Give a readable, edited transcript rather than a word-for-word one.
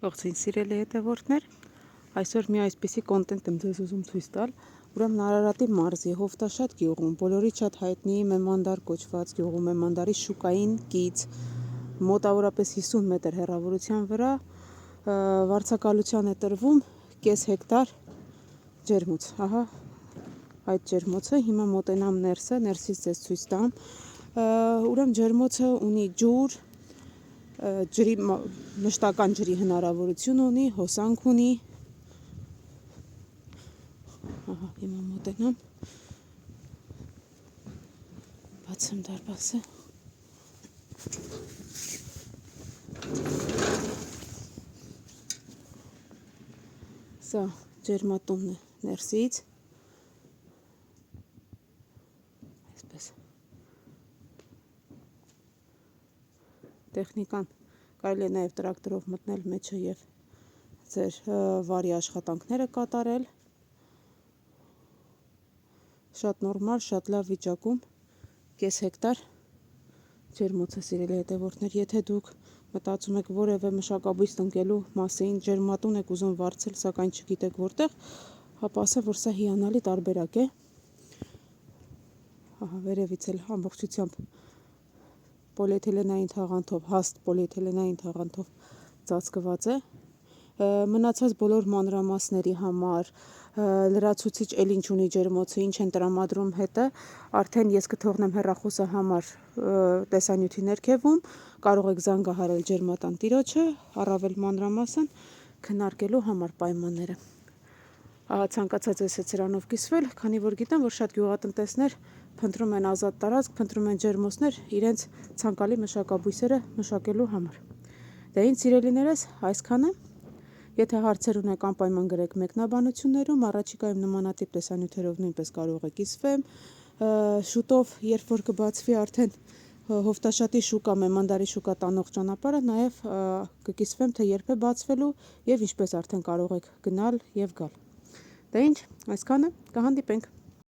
Ողջույն սիրելի հետևորդներ, այսօր մի այսպիսի կոնտենտ եմ ձեզ ուզում ցույց տալ, ուրեմն Արարատի մարզի Հովտաշատ գյուղում, բոլորից շատ հայտնի Մեմանդար կոչված գյուղում, Մեմանդարի շուկային կից, մոտավորապես 50 մետր հեռավորության վրա վարձակալության է տրվում կես հեկտար ջերմուց, ահա այդ ջերմոցը, հիմա մոտենամ ներսը, ներսից ձեզ ցույց տամ, ուրեմն ջերմոցը ունի ջուր, ջրի մշտական ջրի հնարավորություն ունի, հոսանք ունի, ահա հիմա մոտենամ, բացեմ դարպասը, սա ջերմատունն է ներսից, այսպես, տեխնիկան կարելի է նաև տրակտորով մտնել մեջը և ձեր վարի աշխատանքները կատարել, շատ նորմալ, շատ լավ վիճակում, կես հեկտար ջերմոց է սիրելի հետևորդներ, եթե դուք մտածում եք որևէ մշակաբույս տնկելու մասին, ջերմատուն եք ուզում վարձել, սակայն չգիտեք որտեղ, ապա ասեմ, որ սա հիանալի տարբերակ է, ահա վերևից էլ ամբողջությամբ պոլիէթիլենային թաղանթով, հաստ պոլիէթիլենային թաղանթով ծածկված է, մնացած բոլոր մանրամասների համար, լրացուցիչ էլ ինչ ունի ջերմոցը, ինչ են տրամադրում հետը, արդեն ես կթողնեմ հեռախոսը համար տեսանյութի ներքևում, կարող եք զանգահարել ջերմատան տիրոջը, առավել մանրամասն քննարկելու համար պայմանները։ Ցանկացած ես է սրանով կիսվել, քանի որ գիտեմ, որ շատ գյուղատնտեսներ փնտրում են ազատ տարածք, փնտրում են ջերմոցներ իրենց ցանկալի մշակաբույսերը մշակելու համար։ Դե ինձ սիրելիներս, այսքանը, եթե հարցեր ունեք անպայման գրեք մեկնաբանություններում, առաջիկայում նմանատիպ տեսանյութերով նույնպես կարող եք կիսվեմ, շուտով, երբ որ կբացվի արդեն Հովտաշատի շուկա, Մեմանդարի շուկա տանող ճանապարհը, նաև կկիսվեմ, թե երբ է բացվելու և ինչպես արդեն կարող եք գնալ և գալ։ Դե ինչ, այսքանը, կհանդիպենք։